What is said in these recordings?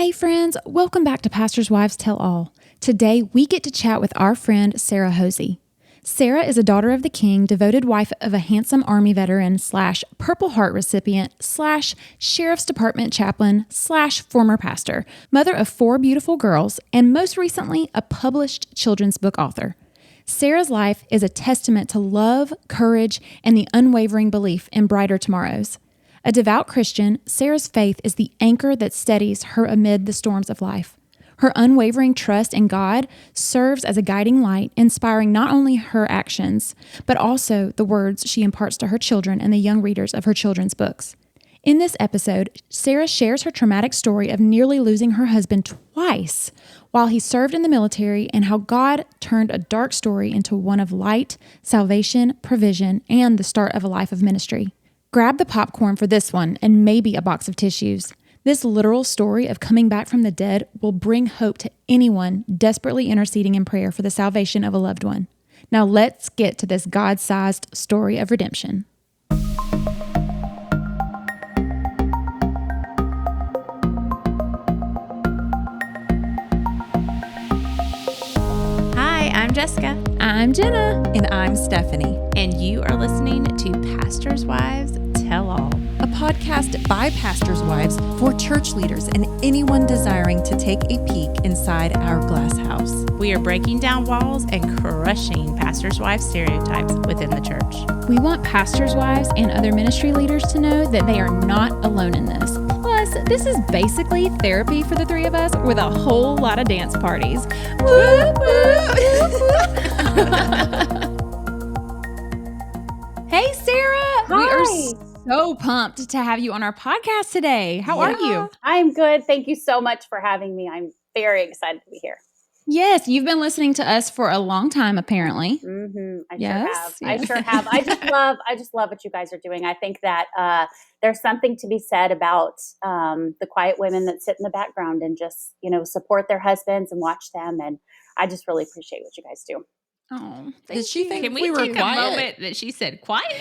Hey friends, welcome back to Pastor's Wives Tell All. Today we get to chat with our friend Sara Hosea. Sara is a daughter of the king, devoted wife of a handsome Army veteran / Purple Heart recipient / Sheriff's Department chaplain / former pastor, mother of 4 beautiful girls, and most recently a published children's book author. Sara's life is a testament to love, courage, and the unwavering belief in brighter tomorrows. A devout Christian, Sara's faith is the anchor that steadies her amid the storms of life. Her unwavering trust in God serves as a guiding light, inspiring not only her actions, but also the words she imparts to her children and the young readers of her children's books. In this episode, Sara shares her traumatic story of nearly losing her husband twice while he served in the military, and how God turned a dark story into one of light, salvation, provision, and the start of a life of ministry. Grab the popcorn for this one and maybe a box of tissues. This literal story of coming back from the dead will bring hope to anyone desperately interceding in prayer for the salvation of a loved one. Now let's get to this God-sized story of redemption. Hi, I'm Jessica. I'm Jenna. And I'm Stephanie. And you are listening to Pastor's Wives Tell All, A podcast by pastors' wives for church leaders and anyone desiring to take a peek inside our glass house. We are breaking down walls and crushing pastors' wives stereotypes within the church. We want pastors' wives and other ministry leaders to know that they are not alone in this. Plus, this is basically therapy for the 3 of us with a whole lot of dance parties. Woo, woo, woo, woo. Hey, Sara. Hi. We are so pumped to have you on our podcast today. How are you? I'm good. Thank you so much for having me. I'm very excited to be here. Yes, you've been listening to us for a long time, apparently. I sure have. I just love what you guys are doing. I think that there's something to be said about the quiet women that sit in the background and just, support their husbands and watch them. And I just really appreciate what you guys do. Oh, Did she think Can we we were take quiet? a moment that she said quiet?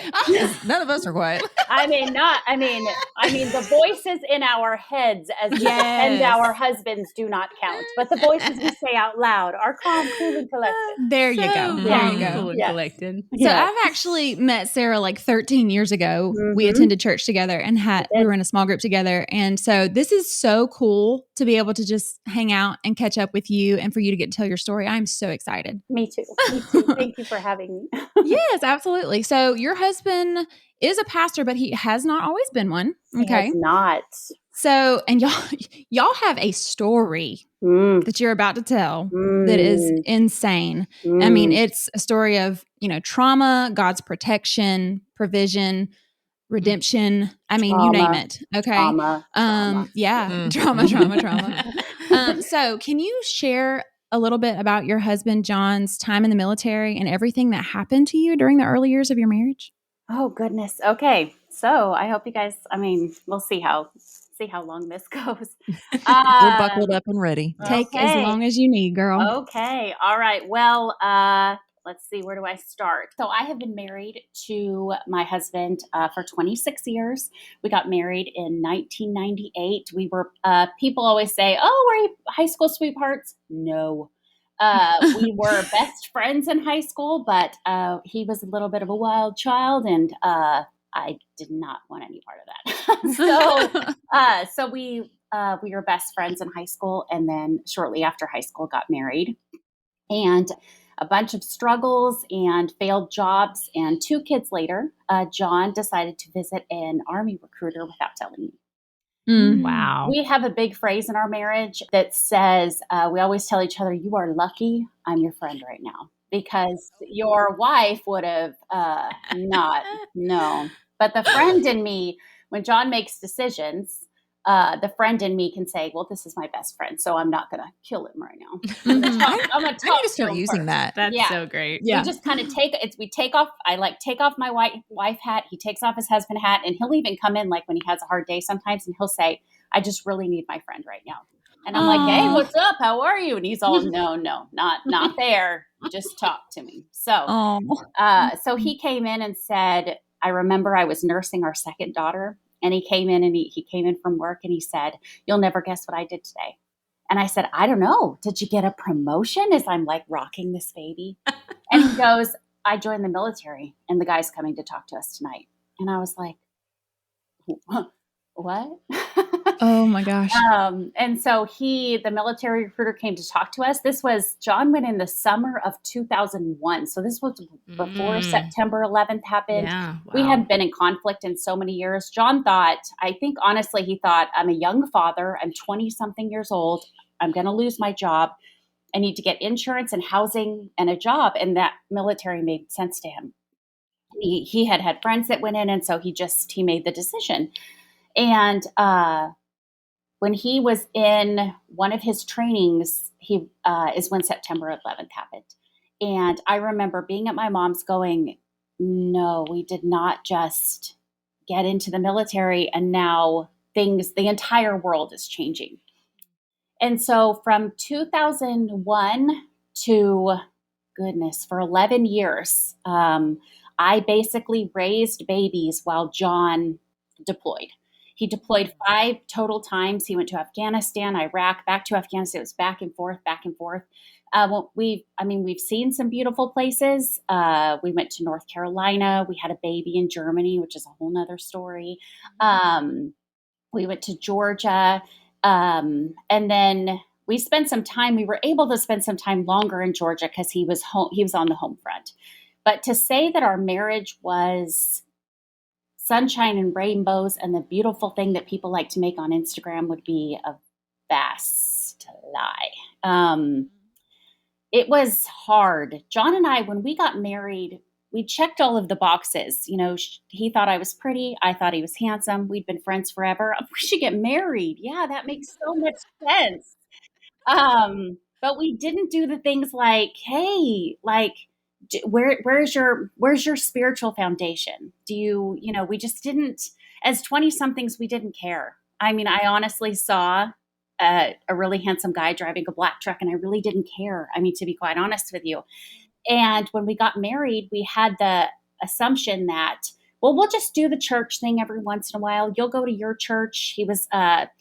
None of us are quiet. I mean, the voices in our heads as we defend our husbands do not count, but the voices we say out loud are calm, cool, and collected. there you go. There you go. Cool and Yes. collected. So I've actually met Sara like 13 years ago. We Mhm. attended church together and we were in a small group together. And so this is so cool to be able to just hang out and catch up with you and for you to get to tell your story. I'm so excited. Me too. Thank you for having me. Yes, absolutely. So your husband is a pastor, but he has not always been one. He Okay. has not. So, and y'all have a story that you're about to tell that is insane. I mean, it's a story of, trauma, God's protection, provision, redemption. I mean, you name it. Okay. Trauma. Yeah. Trauma. So can you share a little bit about your husband, John's time in the military and everything that happened to you during the early years of your marriage? Oh goodness. Okay. So I hope you guys, we'll see how long this goes. We're buckled up and ready. Take as long as you need, girl. Okay. All right. Well, let's see. Where do I start? So I have been married to my husband for 26 years. We got married in 1998. We were, people always say, oh, were you high school sweethearts? No. We were best friends in high school, but he was a little bit of a wild child, and I did not want any part of that. So we were best friends in high school, and then shortly after high school got married. And a bunch of struggles and failed jobs, and 2 kids later, John decided to visit an Army recruiter without telling me. Wow. We have a big phrase in our marriage that says, we always tell each other, you are lucky I'm your friend right now, because your wife would have not, no. But the friend in me, when John makes decisions, the friend in me can say, well, this is my best friend, so I'm not going to kill him right now. I'm going to I need to start using that. That's so great. Yeah. We just kind of take off. I take off my wife hat. He takes off his husband hat, and he'll even come in like when he has a hard day sometimes, and he'll say, I just really need my friend right now. And I'm like, hey, what's up? How are you? And he's all, no, not there. Just talk to me. So, so he came in and said, I remember I was nursing our second daughter, And he came in and he came in from work and he said, "You'll never guess what I did today." And I said, "I don't know. Did you get a promotion?" As I'm like rocking this baby. And he goes, "I joined the military and the guy's coming to talk to us tonight." And I was like, "What?" Oh my gosh. And so the military recruiter came to talk to us. John went in the summer of 2001. So this was before September 11th happened. Yeah. We Wow. had been in conflict in so many years. John thought, I think honestly, he thought, I'm a young father. I'm 20 something years old. I'm going to lose my job. I need to get insurance and housing and a job. And that military made sense to him. He had friends that went in. And so he made the decision. And, when he was in one of his trainings, is when September 11th happened. And I remember being at my mom's going, no, we did not just get into the military and now the entire world is changing. And so from 2001 to, goodness, for 11 years, I basically raised babies while John deployed. He deployed 5 total times. He went to Afghanistan, Iraq, back to Afghanistan. It was back and forth, back and forth. We've seen some beautiful places. We went to North Carolina. We had a baby in Germany, which is a whole nother story. We went to Georgia. And then we were able to spend some time longer in Georgia because he was on the home front. But to say that our marriage was sunshine and rainbows and the beautiful thing that people like to make on Instagram would be a vast lie. It was hard. John and I, when we got married, we checked all of the boxes. You know, he thought I was pretty. I thought he was handsome. We'd been friends forever. We should get married. Yeah, that makes so much sense. But we didn't do the things like, hey, like, where's your spiritual foundation? We just didn't, as 20 somethings, we didn't care. I mean, I honestly saw a really handsome guy driving a black truck and I really didn't care. I mean, to be quite honest with you. And when we got married, we had the assumption that, well, we'll just do the church thing every once in a while. You'll go to your church.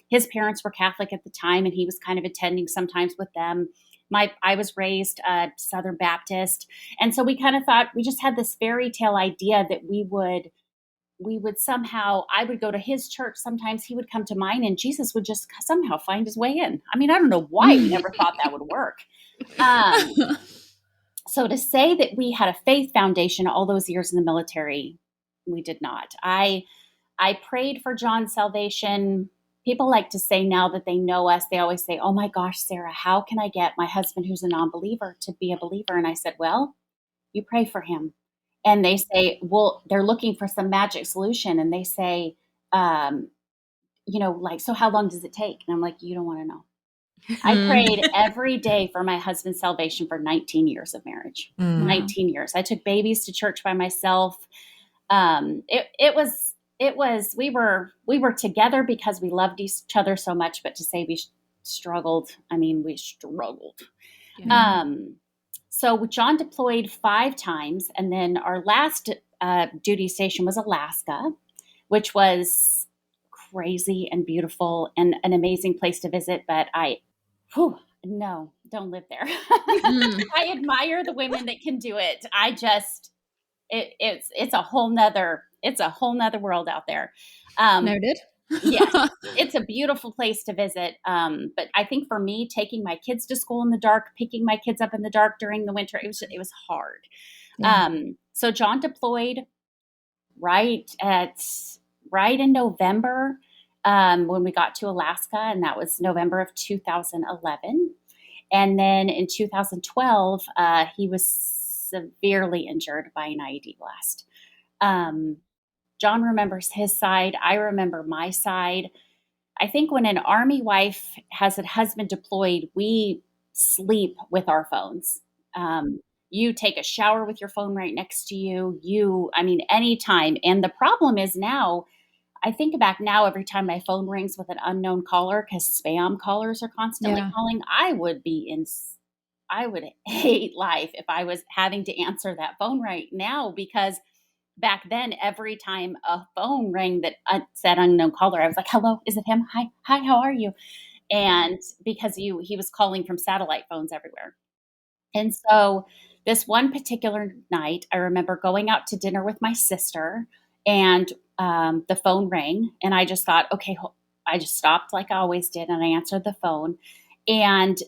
His parents were Catholic at the time, and he was kind of attending sometimes with them. I was raised Southern Baptist. And so we kind of thought, we just had this fairy tale idea that we would somehow, I would go to his church. Sometimes he would come to mine and Jesus would just somehow find his way in. I mean, I don't know why we never thought that would work. So to say that we had a faith foundation all those years in the military, we did not. I prayed for John's salvation. People like to say now that they know us, they always say, "Oh my gosh, Sarah, how can I get my husband who's a non-believer to be a believer?" And I said, "Well, you pray for him." And they say, well, they're looking for some magic solution. And they say, so how long does it take? And I'm like, you don't want to know. I prayed every day for my husband's salvation for 19 years of marriage. 19 years. I took babies to church by myself. We were together because we loved each other so much, but to say we struggled, I mean, we struggled. Yeah. So John deployed 5 times, and then our last duty station was Alaska, which was crazy and beautiful and an amazing place to visit. But no, don't live there. I admire the women that can do it. It's a whole nother world out there. Noted. Yes, it's a beautiful place to visit. But I think for me, taking my kids to school in the dark, picking my kids up in the dark during the winter, it was hard. Yeah. So John deployed right in November when we got to Alaska, and that was November of 2011. And then in 2012, he was severely injured by an IED blast. John remembers his side. I remember my side. I think when an Army wife has a husband deployed, we sleep with our phones. You take a shower with your phone right next to you. Anytime. And the problem is now, I think back now, every time my phone rings with an unknown caller, because spam callers are constantly calling, I would hate life if I was having to answer that phone right now, because back then, every time a phone rang that said unknown caller, I was like, hello, is it him? Hi, how are you? And because he was calling from satellite phones everywhere. And so this one particular night, I remember going out to dinner with my sister, and the phone rang, and I just thought, okay, I just stopped like I always did, and I answered the phone. And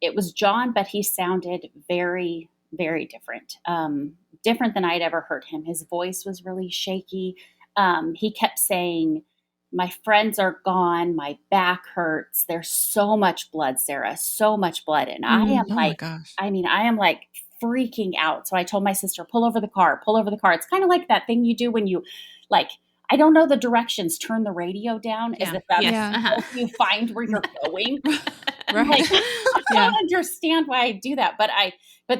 it was John, but he sounded very, very different, different than I'd ever heard him. His voice was really shaky. He kept saying, my friends are gone. My back hurts. There's so much blood, Sarah, so much blood. And I am Oh my gosh. I am like freaking out. So I told my sister, pull over the car, pull over the car. It's kind of like that thing you do when you like, I don't know the directions, turn the radio down as if that's Yes. help you find where you're going. Right. Like, I don't understand why I do that. But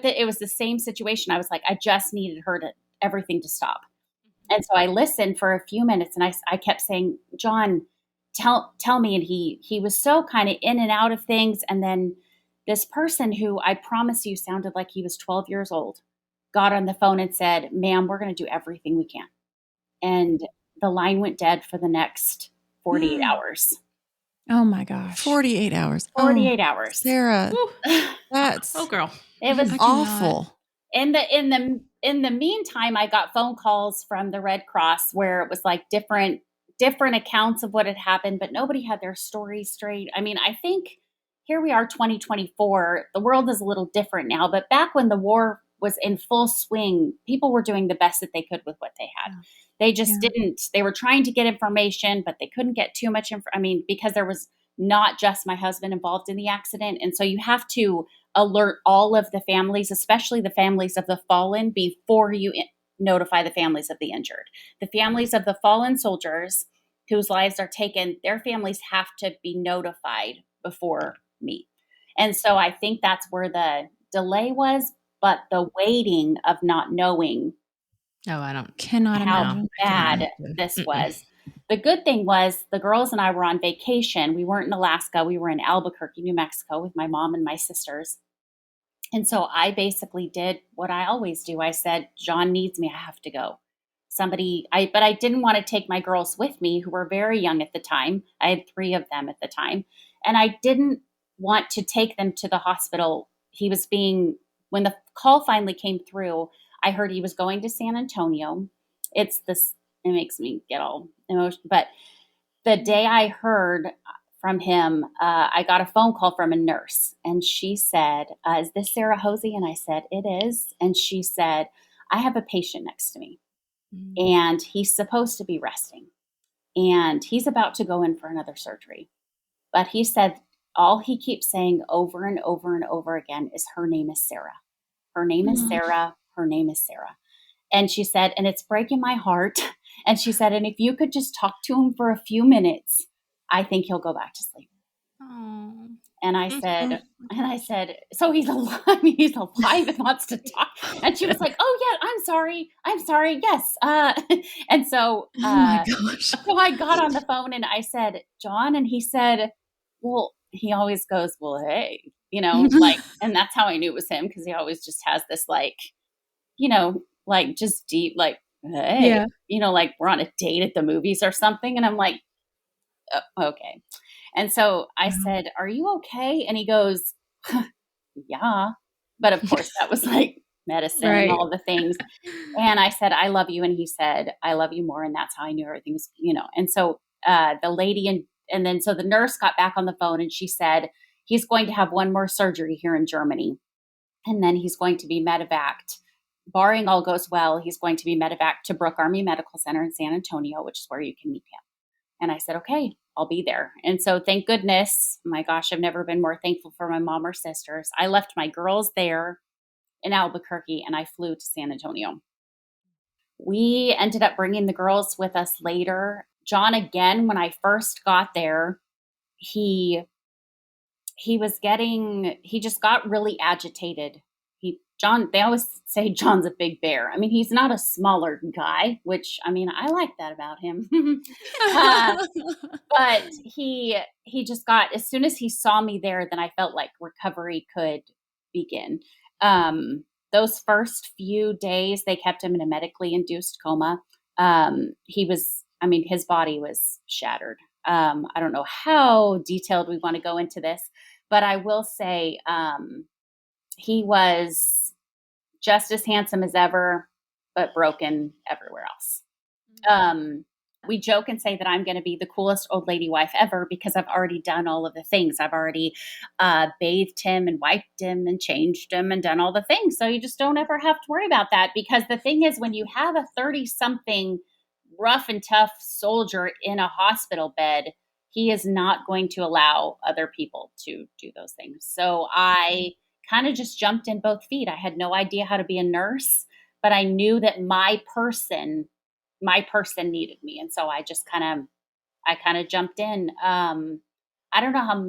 it was the same situation. I was like, I just needed everything to stop. And so I listened for a few minutes, and I kept saying, John, tell me. And he was so kind of in and out of things. And then this person who I promise you sounded like he was 12 years old got on the phone and said, ma'am, we're going to do everything we can. And the line went dead for the next 48 hours. Oh my gosh. 48 hours. 48 hours. Sarah, Woo. that's Oh, girl. It was awful. in the meantime, I got phone calls from the Red Cross where it was like different accounts of what had happened, but nobody had their story straight. I mean, I think here we are, 2024. The world is a little different now, but back when the war was in full swing, people were doing the best that they could with what they had. Yeah. They just didn't. They were trying to get information, but they couldn't get too much because there was not just my husband involved in the accident, and so you have to alert all of the families, especially the families of the fallen, before you notify the families of the injured. The families of the fallen soldiers whose lives are taken, their families have to be notified before me. And so I think that's where the delay was, but the waiting of not knowing cannot how imagine bad this was. The good thing was the girls and I were on vacation. We weren't in Alaska. We were in Albuquerque, New Mexico with my mom and my sisters. And so I basically did what I always do. I said, John needs me. I have to go. But I didn't want to take my girls with me who were very young at the time. I had 3 of them at the time. And I didn't want to take them to the hospital. When the call finally came through, I heard he was going to San Antonio. It makes me get all emotional. But the day I heard from him, I got a phone call from a nurse, and she said, is this Sara Hosea? And I said, it is. And she said, I have a patient next to me, and he's supposed to be resting, and he's about to go in for another surgery. But he said, all he keeps saying over and over and over again is, her name is Sarah. Her name is Sarah. Her name is Sarah. And she said, and it's breaking my heart. And she said, and if you could just talk to him for a few minutes, I think he'll go back to sleep. Oh. And I said, so he's alive. He's alive and wants to talk. And she was like, oh yeah, I'm sorry. Yes. And so, oh my gosh. So I got on the phone and I said, John, and he said, well, he always goes, well, hey, like, and that's how I knew it was him. Cause he always just has this like, like just deep, like, hey, like we're on a date at the movies or something. And I'm like, oh, okay. And so I said, are you okay? And he goes, yeah. But of course that was like medicine and all the things. And I said, I love you. And he said, I love you more. And that's how I knew everything was, And so the lady, and then so the nurse got back on the phone and she said, he's going to have one more surgery here in Germany. And then he's going to be medevaced. Barring all goes well, he's going to be medevaced to Brooke Army Medical Center in San Antonio, which is where you can meet him. And I said, okay, I'll be there. And so thank goodness, my gosh, I've never been more thankful for my mom or sisters. I left my girls there in Albuquerque and I flew to San Antonio. We ended up bringing the girls with us later. John, again, when I first got there, he just got really agitated. They always say John's a big bear. I mean, he's not a smaller guy, which, I mean, I like that about him. But he just got, as soon as he saw me there, then I felt like recovery could begin. The those first few days, they kept him in a medically induced coma. His body was shattered. I don't know how detailed we want to go into this, but I will say he was just as handsome as ever, but broken everywhere else. We joke and say that I'm going to be the coolest old lady wife ever because I've already done all of the things. I've already bathed him and wiped him and changed him and done all the things. So you just don't ever have to worry about that, because the thing is, when you have a 30-something rough and tough soldier in a hospital bed, he is not going to allow other people to do those things. So I kind of just jumped in both feet. I had no idea how to be a nurse, but I knew that my person needed me. And so I just kind of jumped in. I don't know how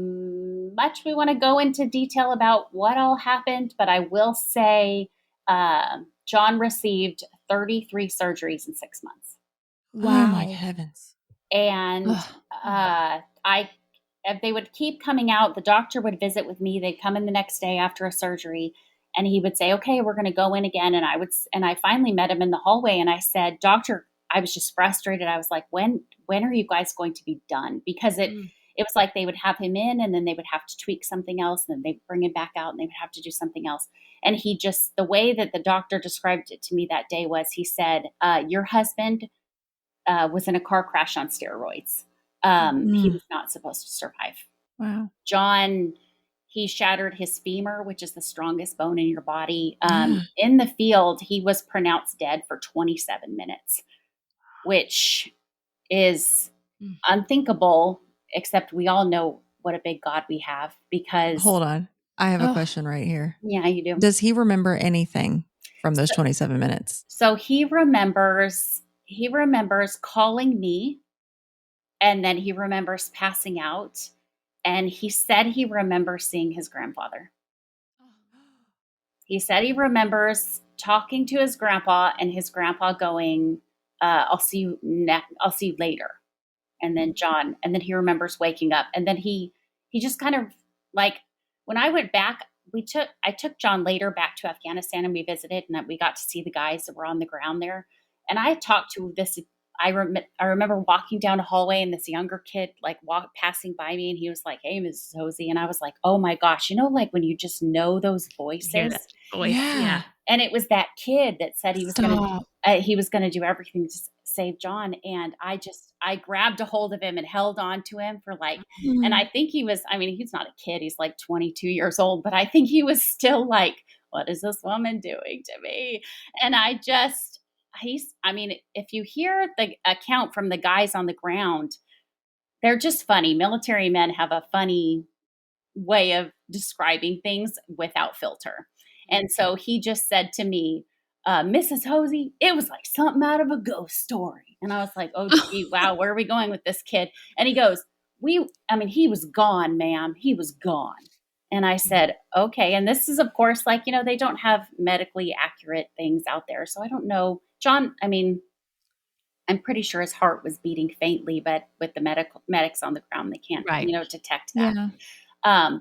much we want to go into detail about what all happened, but I will say John received 33 surgeries in 6 months. Wow. Oh my heavens. And they would keep coming out. The doctor would visit with me. They'd come in the next day after a surgery, and he would say, "Okay, we're going to go in again." And I finally met him in the hallway, and I said, "Doctor," I was just frustrated. I was like, when are you guys going to be done? Because it was like they would have him in, and then they would have to tweak something else, and then they'd bring him back out, and they would have to do something else. And the way that the doctor described it to me that day was, he said, "Your husband was in a car crash on steroids. He was not supposed to survive." Wow. John, he shattered his femur, which is the strongest bone in your body. In the field, he was pronounced dead for 27 minutes, which is unthinkable, except we all know what a big God we have. Because hold on, I have a question right here. Yeah, you do. Does he remember anything from those 27 minutes? So he remembers calling me, and then he remembers passing out, and he said he remembers seeing his grandfather. He said he remembers talking to his grandpa, and his grandpa going, I'll see you later." And then he remembers waking up, and then he just kind of, like, when I went back, I took John later back to Afghanistan, and we visited, and we got to see the guys that were on the ground there. And I talked to this, I remember walking down a hallway, and this younger kid passing by me, and he was like, "Hey, Mrs. Hosea." And I was like, oh my gosh, like when you just know those voices. Hear that voice. Yeah. And it was that kid that said he was going to do everything to save John. And I grabbed a hold of him and held on to him for and I think he's not a kid. He's like 22 years old, but I think he was still like, what is this woman doing to me? And if you hear the account from the guys on the ground, they're just funny. Military men have a funny way of describing things without filter. And so he just said to me, "Mrs. Hosea, it was like something out of a ghost story." And I was like, oh, gee, wow, where are we going with this kid? And he goes, he was gone, ma'am. He was gone. And I said, okay. And this is, of course, they don't have medically accurate things out there. So I don't know. John, I'm pretty sure his heart was beating faintly, but with the medics on the ground, they can't, detect that. Yeah.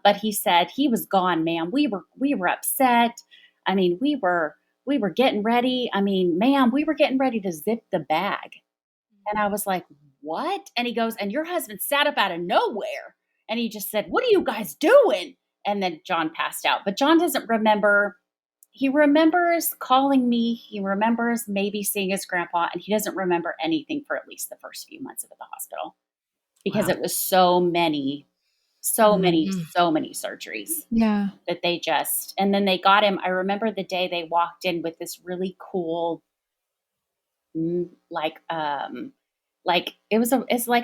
But he said he was gone, ma'am. We were upset. We were getting ready. Ma'am, we were getting ready to zip the bag. And I was like, what? And he goes, and your husband sat up out of nowhere. And he just said, "What are you guys doing?" And then John passed out. But John doesn't remember. He remembers calling me. He remembers maybe seeing his grandpa. And he doesn't remember anything for at least the first few months of the hospital. Because it was so many surgeries. Yeah. That and then they got him. I remember the day they walked in with this really cool, it's like a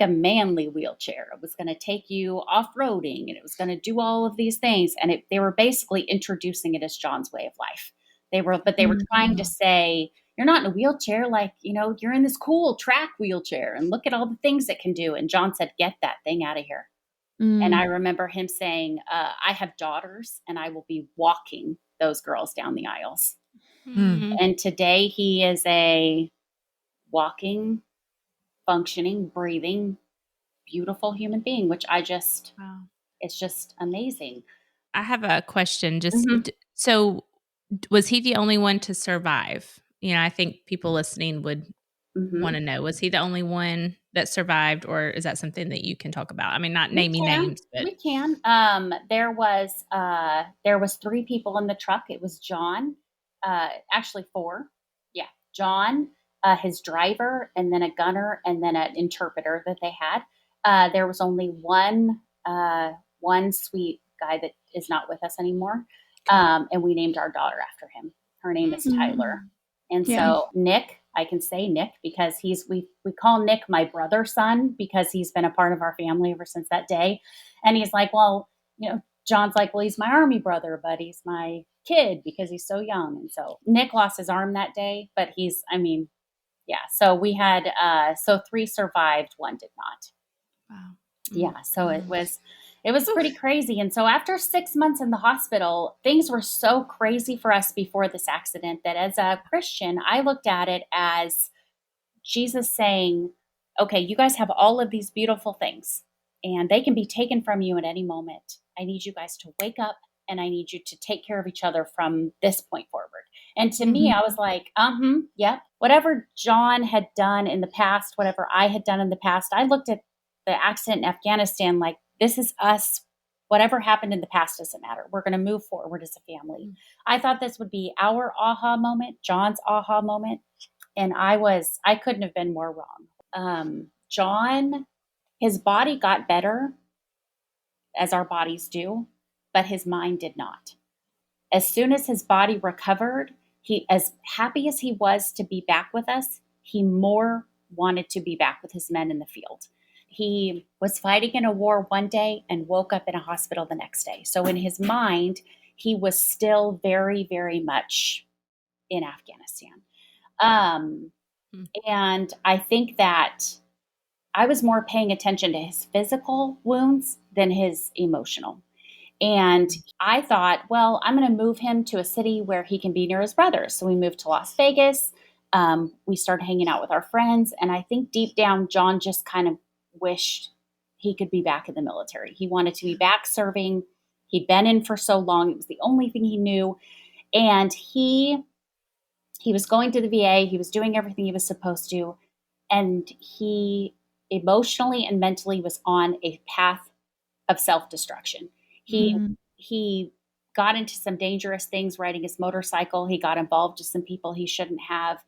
manly wheelchair. It was going to take you off-roading, and it was going to do all of these things. And they were basically introducing it as John's way of life. They were trying to say, you're not in a wheelchair, you're in this cool track wheelchair, and look at all the things it can do. And John said, "Get that thing out of here." And I remember him saying, "I have daughters, and I will be walking those girls down the aisles." And today he is a walking, functioning, breathing, beautiful human being, which it's just amazing. I have a question. So Was he the only one to survive? I think people listening would want to know. Was he the only one that survived, or is that something that you can talk about? I mean, not naming names, but We can. There was three people in the truck. It was John, actually four. Yeah, John, his driver, and then a gunner, and then an interpreter that they had. There was only one sweet guy that is not with us anymore, and we named our daughter after him. Her name is Tyler. And so Nick, I can say Nick because we call Nick my brother's son because he's been a part of our family ever since that day. And he's like, well, John's like, well, he's my Army brother, but he's my kid because he's so young. And so Nick lost his arm that day, but so we had, so three survived, one did not. wow. Yeah. So it was pretty crazy. And so after 6 months in the hospital, things were so crazy for us before this accident that as a Christian, I looked at it as Jesus saying, okay, you guys have all of these beautiful things and they can be taken from you at any moment. I need you guys to wake up and I need you to take care of each other from this point forward. And to me, I was like, yep. Whatever John had done in the past, whatever I had done in the past, I looked at the accident in Afghanistan like, this is us. Whatever happened in the past doesn't matter. We're going to move forward as a family. I thought this would be our aha moment, John's aha moment. And I couldn't have been more wrong. John, his body got better as our bodies do, but his mind did not. As soon as his body recovered, he, as happy as he was to be back with us, he more wanted to be back with his men in the field. He was fighting in a war one day and woke up in a hospital the next day. So in his mind, he was still very, very much in Afghanistan. And I think that I was more paying attention to his physical wounds than his emotional. And I thought, well, I'm going to move him to a city where he can be near his brothers. So we moved to Las Vegas. We started hanging out with our friends. And I think deep down, John just kind of wished he could be back in the military. He wanted to be back serving. He'd been in for so long. It was the only thing he knew. And he was going to the VA. He was doing everything he was supposed to. And he emotionally and mentally was on a path of self-destruction. He got into some dangerous things riding his motorcycle. He got involved with some people he shouldn't have.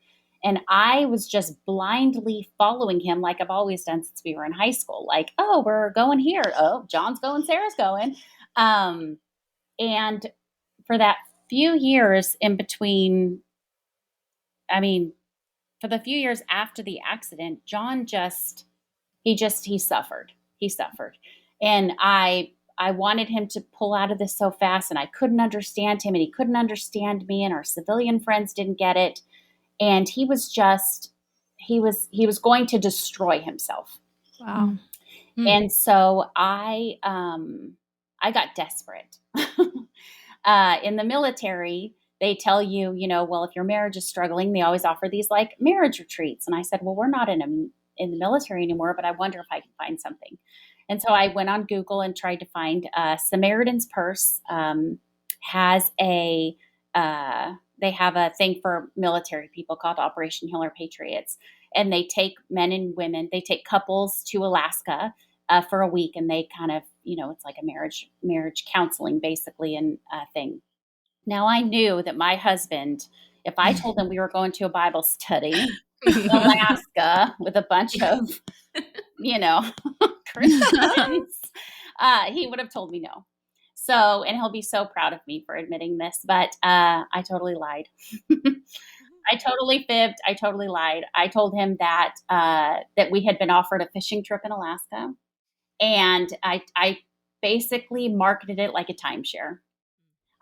And I was just blindly following him like I've always done since we were in high school. Like, oh, we're going here. Oh, John's going, Sarah's going. And for that few years in between, for the few years after the accident, John he suffered. He suffered. And I wanted him to pull out of this so fast, and I couldn't understand him, and he couldn't understand me, and our civilian friends didn't get it. And he was going to destroy himself. Wow. And so I got desperate. In the military, they tell you, well, if your marriage is struggling, they always offer these like marriage retreats. And I said, well, we're not in the military anymore, but I wonder if I can find something. And so I went on Google and tried to find Samaritan's Purse has they have a thing for military people called Operation Healer Patriots. And they take men and women, they take couples to Alaska for a week. And they kind of, it's like a marriage counseling basically and thing. Now I knew that my husband, if I told him we were going to a Bible study in Alaska with a bunch of, Christians, he would have told me no. So, and he'll be so proud of me for admitting this, but I totally lied. I totally fibbed. I totally lied. I told him that we had been offered a fishing trip in Alaska, and I basically marketed it like a timeshare.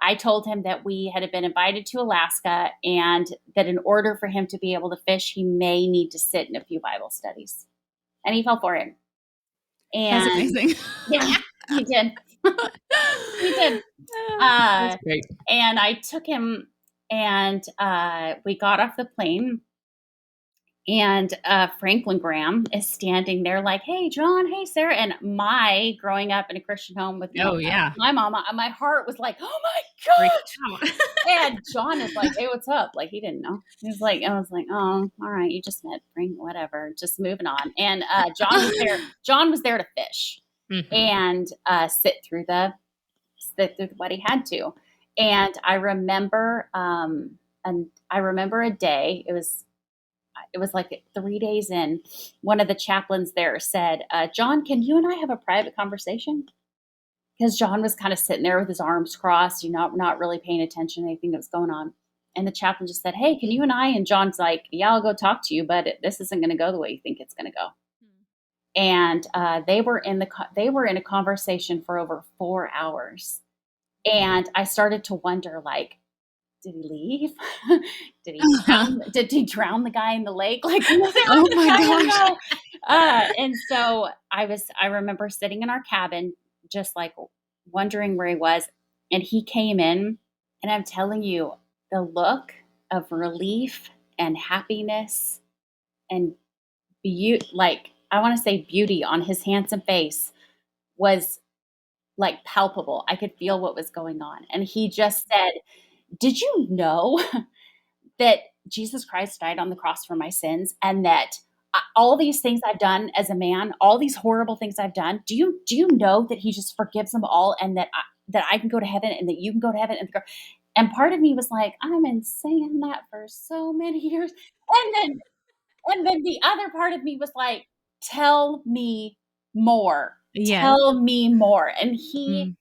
I told him that we had been invited to Alaska and that in order for him to be able to fish, he may need to sit in a few Bible studies. And he fell for it. And That's amazing. Yeah, he did. He did. That's great. And I took him and we got off the plane And Franklin Graham is standing there like, hey, John, hey, Sarah. And growing up in a Christian home with my mama, my heart was like, oh my gosh. And John is like, hey, what's up? Like, he didn't know. He was like, I was like, oh, all right, you just met Frank, whatever, just moving on. And John was there. John was there to fish and sit through what he had to. And I remember, a day. It was like 3 days in. One of the chaplains there said, John, can you and I have a private conversation? Because John was kind of sitting there with his arms crossed, not really paying attention to anything that was going on. And the chaplain just said, hey, can you and I? And John's like, yeah, I'll go talk to you, but this isn't going to go the way you think it's going to go. And they were in a conversation for over 4 hours. And I started to wonder, like, did he leave? Did he drown the guy in the lake? Like, oh my gosh. And so I remember sitting in our cabin, just like wondering where he was. And he came in, and I'm telling you, the look of relief and happiness and I want to say beauty on his handsome face was like palpable. I could feel what was going on. And he just said, did you know that Jesus Christ died on the cross for my sins, and that all these things I've done as a man, all these horrible things I've done, do you know that he just forgives them all, and that I can go to heaven, and that you can go to heaven? And part of me was like, I've been saying that for so many years. And then the other part of me was like, tell me more. Yes. Tell me more. And he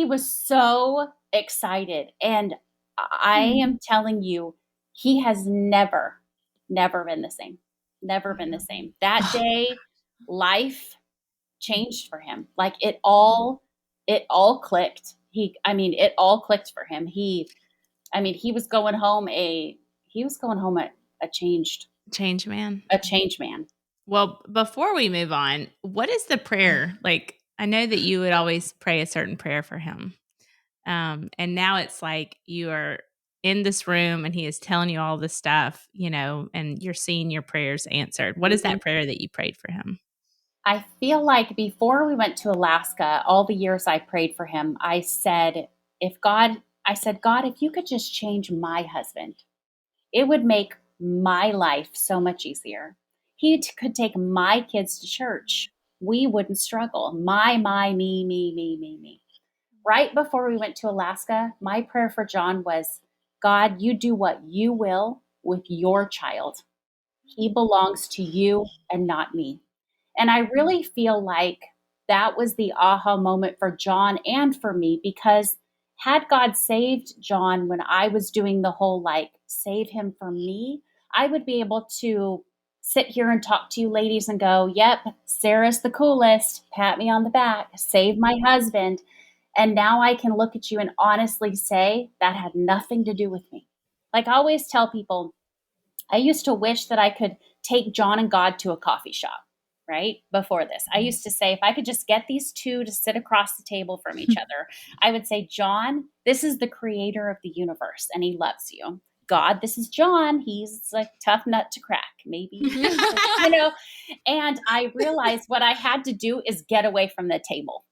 was so excited. And I am telling you, he has never been the same. Never been the same. That day, life changed for him. Like it all clicked. It all clicked for him. He was going home a changed man. A changed man. Well, before we move on, what is the prayer? Like, I know that you would always pray a certain prayer for him. And now it's like you are in this room and he is telling you all this stuff, and you're seeing your prayers answered. What is that prayer that you prayed for him? I feel like before we went to Alaska, all the years I prayed for him, I said, God, if you could just change my husband, it would make my life so much easier. He could take my kids to church. We wouldn't struggle. Me. Right before we went to Alaska, my prayer for John was, God, you do what you will with your child. He belongs to you and not me. And I really feel like that was the aha moment for John and for me, because had God saved John when I was doing the whole save him for me, I would be able to sit here and talk to you ladies and go, yep, Sarah's the coolest, pat me on the back, save my husband. And now I can look at you and honestly say that had nothing to do with me. Like I always tell people, I used to wish that I could take John and God to a coffee shop. Right before this, I used to say, if I could just get these two to sit across the table from each other, I would say, John, this is the creator of the universe and he loves you. God, this is John. He's a tough nut to crack, maybe, and I realized what I had to do is get away from the table,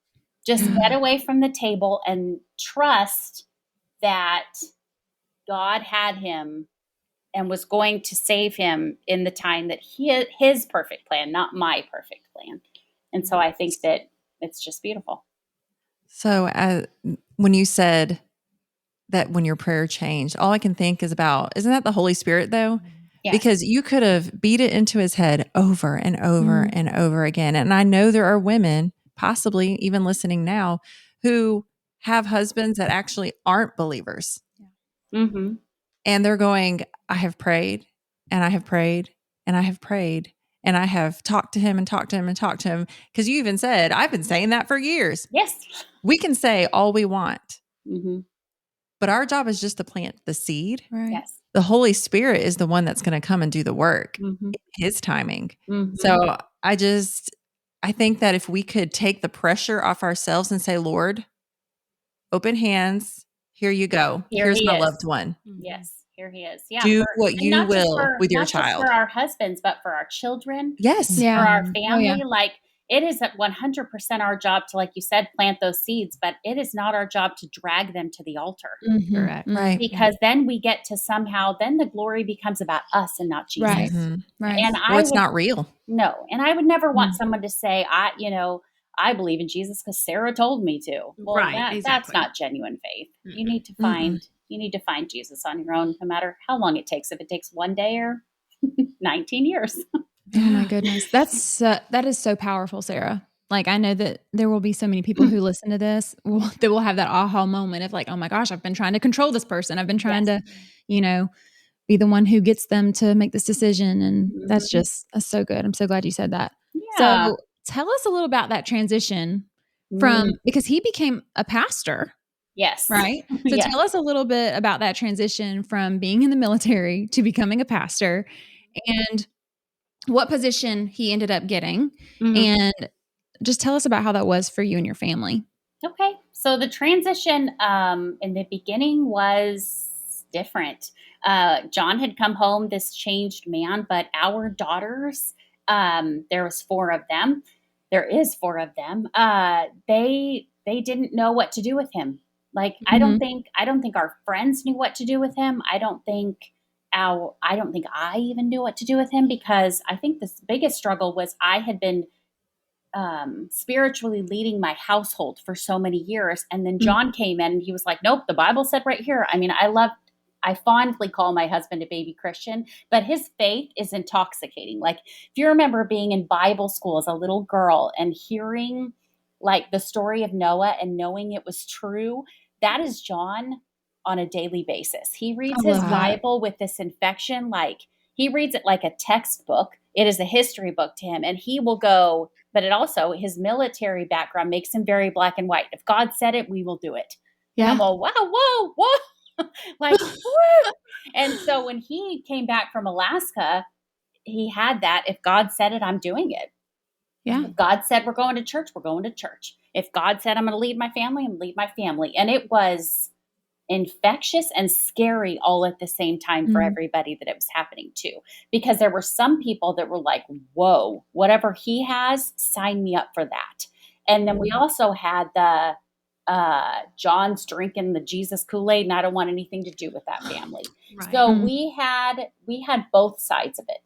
just get away from the table and trust that God had him and was going to save him in the time that his perfect plan, not my perfect plan. And so I think that it's just beautiful. So when you said that when your prayer changed, all I can think is about, isn't that the Holy Spirit though? Yes. Because you could have beat it into his head over and over and over again. And I know there are women, possibly even listening now, who have husbands that actually aren't believers. Yeah. Mm-hmm. And they're going, I have prayed and I have prayed and I have prayed and I have talked to him and talked to him and talked to him. Because you even said, I've been saying that for years. Yes. We can say all we want. Mm-hmm. But our job is just to plant the seed. Right. Yes. The Holy Spirit is the one that's going to come and do the work, his timing. Mm-hmm. So I think that if we could take the pressure off ourselves and say, Lord, open hands, here you go. Here's my loved one. Yes. Here he is. Yeah. Do what and you not just will for with your not just child. for our husbands, but for our children, Yes. Yeah. for our Oh, family. yeah. Like it is at 100% our job to, like you said, plant those seeds, but it is not our job to drag them to the altar. Mhm. Correct. Right. Because then we get to then the glory becomes about us and not Jesus. Right. Mhm. Right. And Or it's not real. No. And I would never want someone to say, I believe in Jesus because Sarah told me to. Well, Right, that's exactly. not genuine faith. You Mm-mm. need to find Jesus on your own, no matter how long it takes. If it takes one day or 19 years. Oh my goodness. That is so powerful, Sarah. Like, I know that there will be so many people who listen to this that will have that aha moment of like, oh my gosh, I've been trying to control this person. I've been trying to, be the one who gets them to make this decision. And that's so good. I'm so glad you said that. Yeah. So tell us a little about that transition Mm. because he became a pastor, Yes. right? So Yes. tell us a little bit about that transition from being in the military to becoming a pastor and what position he ended up getting. Mhm. And just tell us about how that was for you and your family. Okay. So the transition in the beginning was different. John had come home, this changed man, but our daughters, there was four of them. There is four of them. They didn't know what to do with him. Like I don't think our friends knew what to do with him. I don't think I even knew what to do with him, because I think the biggest struggle was I had been spiritually leading my household for so many years. And then John came in and he was like, nope, the Bible said right here. I mean, I fondly call my husband a baby Christian, but his faith is intoxicating. Like if you remember being in Bible school as a little girl and hearing like the story of Noah and knowing it was true, that is John on a daily basis. He reads I his love that. Bible with this infection. Like he reads it like a textbook. It is a history book to him. And he will go, but it also, his military background makes him very black and white. If God said it, we will do it. And I'm all, wow, whoa. Like, woo. And so when he came back from Alaska, he had that. If God said it, I'm doing it. Yeah. If God said we're going to church, we're going to church. If God said I'm going to lead my family, I'm going to lead my family. And it was infectious and scary all at the same time for everybody that it was happening to, because there were some people that were like, whoa, whatever he has, sign me up for that. And then we also had the John's drinking the Jesus Kool-Aid, and I don't want anything to do with that family. Right. So we had both sides of it,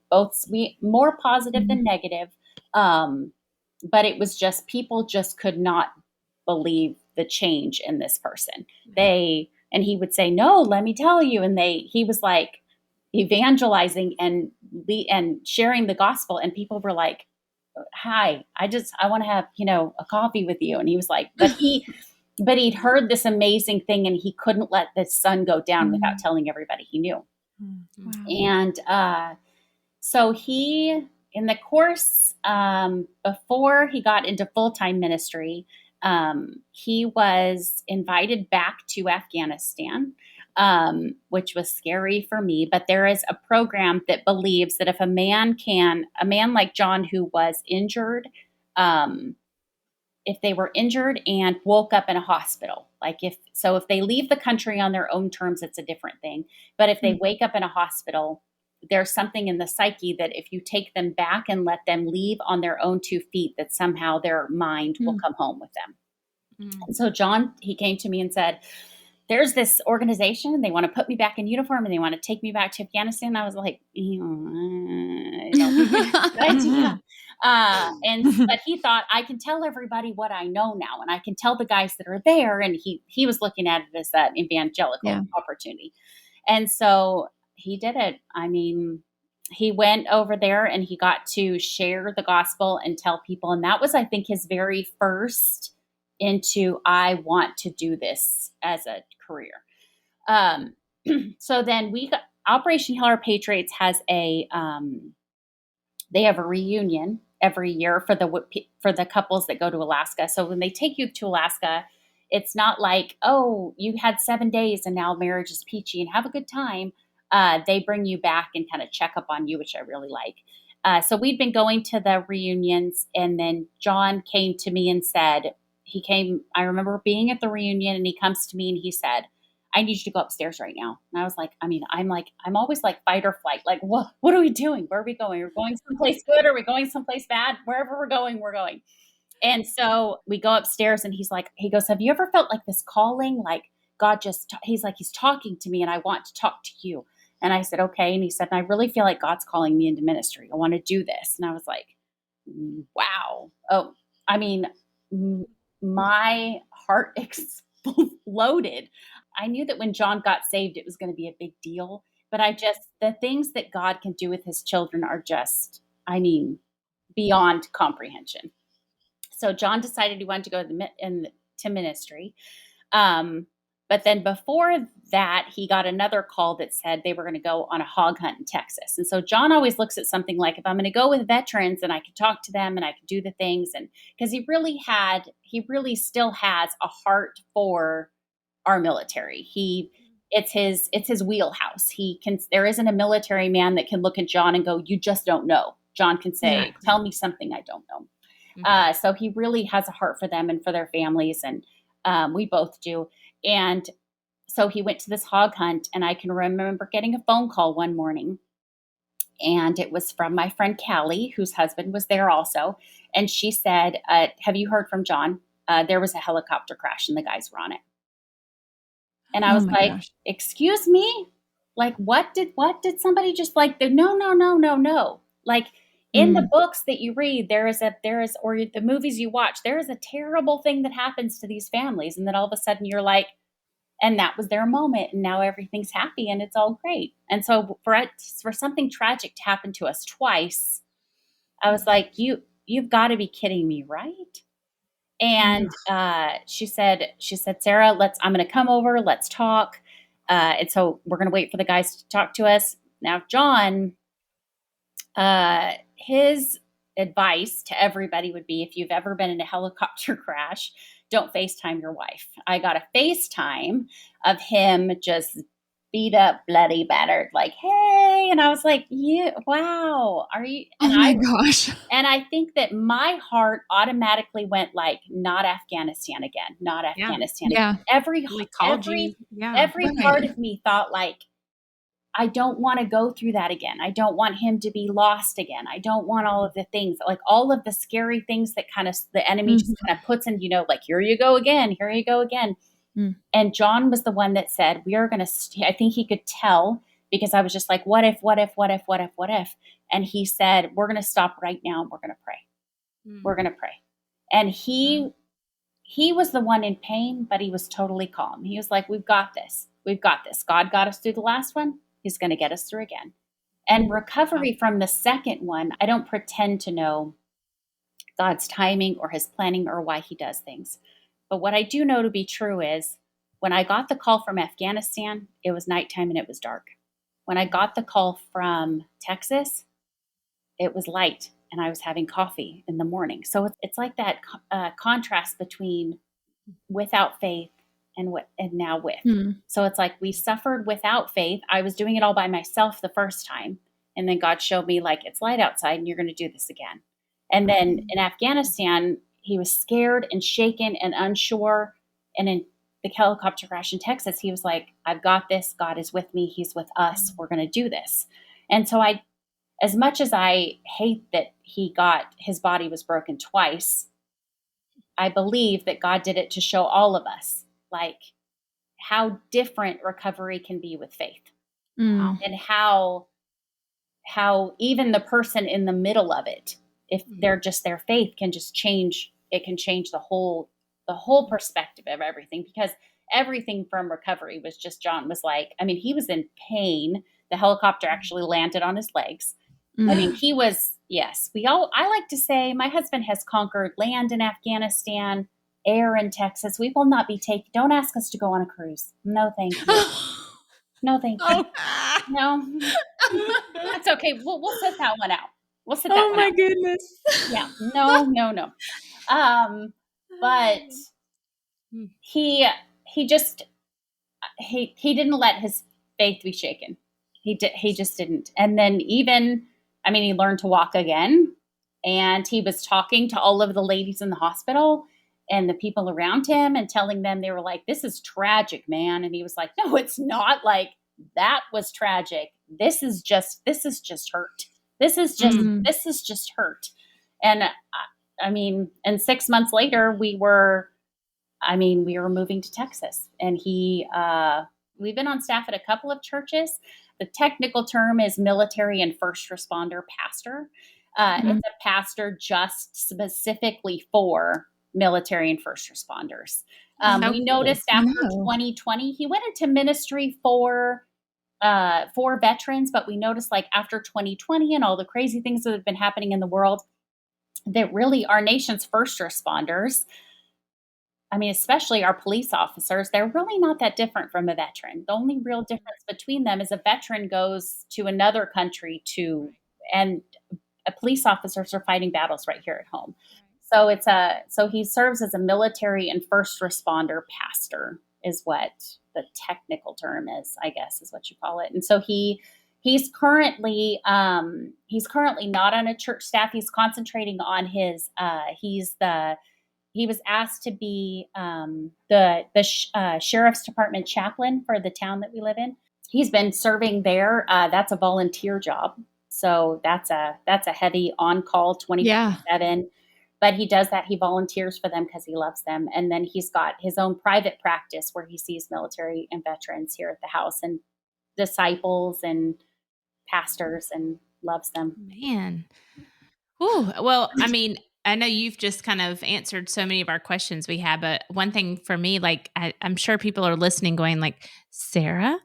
more positive than negative. But it was just, people just could not believe the change in this person. And he would say, no, let me tell you. And he was like evangelizing and sharing the gospel. And people were like, hi, I want to have, a coffee with you. And he was like, but he'd heard this amazing thing and he couldn't let the sun go down without telling everybody he knew. Wow. And so he, in the course, before he got into full-time ministry, he was invited back to Afghanistan, which was scary for me. But there is a program that believes that if a man like John, who was injured, if they were injured and woke up in a hospital, if they leave the country on their own terms, it's a different thing. But if they wake up in a hospital, there's something in the psyche that if you take them back and let them leave on their own 2 feet, that somehow their mind will come home with them. And so John, he came to me and said, there's this organization and they want to put me back in uniform and they want to take me back to Afghanistan. And I was like, but he thought, I can tell everybody what I know now, and I can tell the guys that are there. And he was looking at it as that evangelical opportunity. And so he did it. I mean, he went over there and he got to share the gospel and tell people. And that was, I think, his very first into, I want to do this as a career. So then Operation Heal Our Patriots has they have a reunion every year for the couples that go to Alaska. So when they take you to Alaska, it's not like, oh, you had 7 days and now marriage is peachy and have a good time. They bring you back and kind of check up on you, which I really like. So we'd been going to the reunions, and then John came to me and said, I remember being at the reunion, and he comes to me and he said, I need you to go upstairs right now. And I was like, I'm always like fight or flight. Like, what are we doing? Where are we going? We're going someplace good? Are we going someplace bad? Wherever we're going, we're going. And so we go upstairs and he goes, have you ever felt like this calling? Like God he's talking to me and I want to talk to you. And I said, okay. And he said, I really feel like God's calling me into ministry. I want to do this. And I was like, wow. Oh, I mean, my heart exploded. I knew that when John got saved, it was going to be a big deal. But the things that God can do with his children are just, beyond comprehension. So John decided he wanted to go to ministry. But then before that, he got another call that said they were going to go on a hog hunt in Texas. And so John always looks at something like, if I'm going to go with veterans and I can talk to them and I can do the things. And because he really still has a heart for our military. It's his wheelhouse. There isn't a military man that can look at John and go, you just don't know. John can say, tell me something I don't know. So he really has a heart for them and for their families. And we both do. And so he went to this hog hunt, and I can remember getting a phone call one morning, and it was from my friend Callie, whose husband was there also. And she said, have you heard from John? There was a helicopter crash and the guys were on it. And I was like, gosh. Excuse me? Like, what did somebody just like, no. Like, in the books that you read, or the movies you watch, there is a terrible thing that happens to these families. And then all of a sudden you're like, and that was their moment. And now everything's happy and it's all great. And so for something tragic to happen to us twice, I was like, you've got to be kidding me, right? And she said, Sarah, I'm going to come over. Let's talk. And so we're going to wait for the guys to talk to us. Now, John, his advice to everybody would be, if you've ever been in a helicopter crash, don't FaceTime your wife. I got a FaceTime of him just beat up, bloody, battered, like, hey. And I was like, yeah, wow. Are you? And oh my gosh. And I think that my heart automatically went like, not Afghanistan again, not Afghanistan again. Every part of me thought like, I don't want to go through that again. I don't want him to be lost again. I don't want all of the things, like all of the scary things that kind of the enemy just kind of puts in, like, here you go again. And John was the one that said, we are going to, I think he could tell, because I was just like, what if? And he said, we're going to stop right now and we're going to pray. We're going to pray. And he was the one in pain, but he was totally calm. He was like, we've got this. God got us through the last one. He's going to get us through again. And recovery from the second one, I don't pretend to know God's timing or his planning or why he does things. But what I do know to be true is, when I got the call from Afghanistan, it was nighttime and it was dark. When I got the call from Texas, it was light and I was having coffee in the morning. So it's like that contrast between without faith and now with. So it's like we suffered without faith. I was doing it all by myself the first time. And then God showed me, like, it's light outside and you're going to do this again. And then in Afghanistan, he was scared and shaken and unsure. And in the helicopter crash in Texas, he was like, I've got this. God is with me. He's with us. We're going to do this. And so as much as I hate that his body was broken twice, I believe that God did it to show all of us, like, how different recovery can be with faith, and how even the person in the middle of it, if they're just, their faith can just change. It can change the whole perspective of everything, because everything from recovery was just, John was like, he was in pain. The helicopter actually landed on his legs. He was, yes, I like to say my husband has conquered land in Afghanistan, air in Texas. We will not be don't ask us to go on a cruise. No, thank you. No, thank you. No, that's okay. We'll set that one out. Oh my goodness. Yeah. No. But he didn't let his faith be shaken. He just didn't. And then he learned to walk again, and he was talking to all of the ladies in the hospital. and the people around him and telling them, they were like, this is tragic, man. And he was like, no, it's not. Like, that was tragic. This is just hurt. This is just hurt. And I mean, and 6 months later, we were moving to Texas, and we've been on staff at a couple of churches. The technical term is military and first responder pastor. It's a pastor just specifically for military and first responders. We noticed after 2020, he went into ministry for veterans, but we noticed like after 2020 and all the crazy things that have been happening in the world, that really our nation's first responders, I mean, especially our police officers, they're really not that different from a veteran. The only real difference between them is a veteran goes to another country and police officers are fighting battles right here at home. So so he serves as a military and first responder pastor is what the technical term is, I guess is what you call it. And so he's currently not on a church staff. He's concentrating on his, he was asked to be the sheriff's department chaplain for the town that we live in. He's been serving there. That's a volunteer job. So that's a heavy on-call 24/7. But he does that. He volunteers for them because he loves them. And then he's got his own private practice where he sees military and veterans here at the house and disciples and pastors and loves them. Man. Ooh, well, I mean, I know you've just kind of answered so many of our questions we have, but one thing for me, like I'm sure people are listening going like, Sara,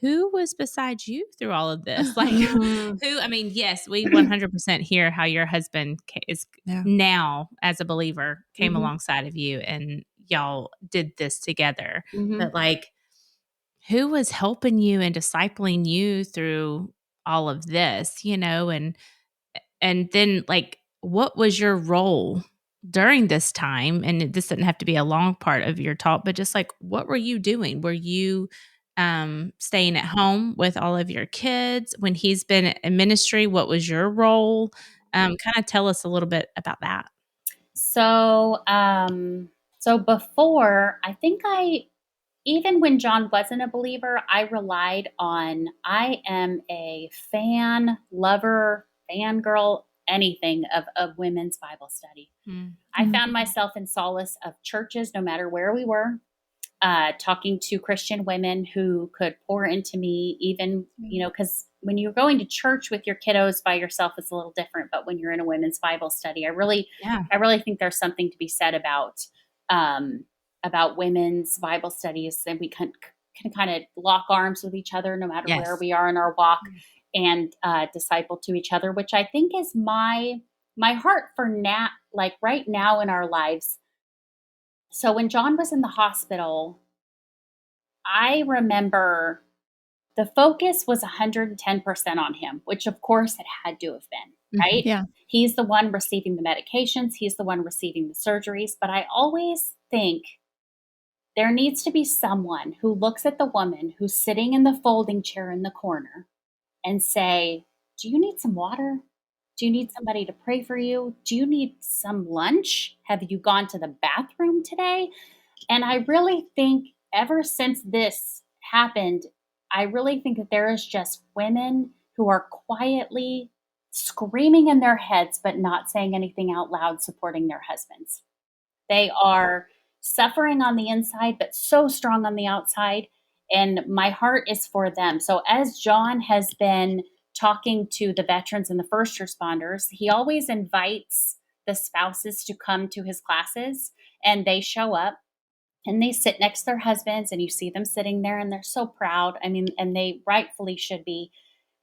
who was beside you through all of this? Like I mean, yes, we 100% hear how your husband is now as a believer came alongside of you and y'all did this together. But like, who was helping you and discipling you through all of this, and then like, what was your role during this time? And this didn't have to be a long part of your talk, but just like, what were you doing? Were you staying at home with all of your kids when he's been in ministry? What was your role? Kind of tell us a little bit about that. So, so before, even when John wasn't a believer, I am a lover, fangirl, anything of women's Bible study. I found myself in solace of churches, no matter where we were, talking to Christian women who could pour into me, even, because when you're going to church with your kiddos by yourself, it's a little different. But when you're in a women's Bible study, I really think there's something to be said about women's Bible studies, and we can kind of lock arms with each other no matter where we are in our walk, and disciple to each other, which I think is my heart for now, like right now in our lives. So when John was in the hospital, I remember the focus was 110% on him, which of course it had to have been, right? Yeah. He's the one receiving the medications. He's the one receiving the surgeries. But I always think there needs to be someone who looks at the woman who's sitting in the folding chair in the corner and say, do you need some water? Do you need somebody to pray for you? Do you need some lunch? Have you gone to the bathroom today? And I really think ever since this happened, I really think that there is just women who are quietly screaming in their heads, but not saying anything out loud, supporting their husbands. They are suffering on the inside, but so strong on the outside. And my heart is for them. So as John has been talking to the veterans and the first responders, he always invites the spouses to come to his classes, and they show up and they sit next to their husbands, and you see them sitting there and they're so proud. I mean, and they rightfully should be,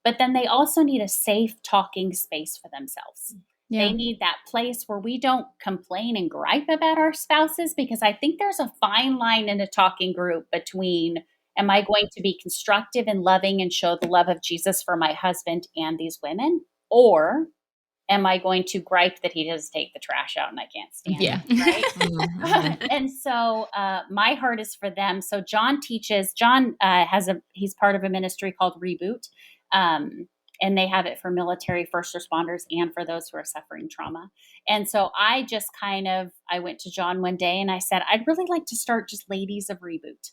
but then they also need a safe talking space for themselves. Yeah. They need that place where we don't complain and gripe about our spouses, because I think there's a fine line in a talking group between, am I going to be constructive and loving and show the love of Jesus for my husband and these women? Or am I going to gripe that he doesn't take the trash out and I can't stand it? Right? And so my heart is for them. So John he's part of a ministry called Reboot. and they have it for military first responders and for those who are suffering trauma. And so I went to John one day and I said, I'd really like to start just Ladies of Reboot.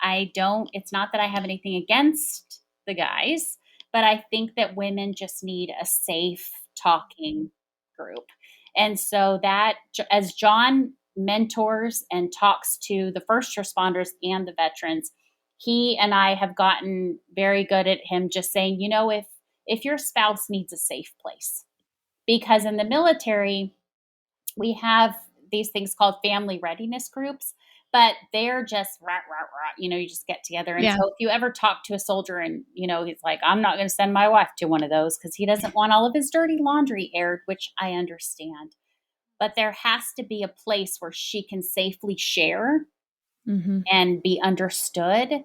It's not that I have anything against the guys, but I think that women just need a safe talking group. And so that, as John mentors and talks to the first responders and the veterans, he and I have gotten very good at him just saying, if your spouse needs a safe place, because in the military, we have these things called family readiness groups, but they're just rah, rah, rah, you just get together. And so if you ever talk to a soldier and, he's like, I'm not going to send my wife to one of those because he doesn't want all of his dirty laundry aired, which I understand. But there has to be a place where she can safely share and be understood.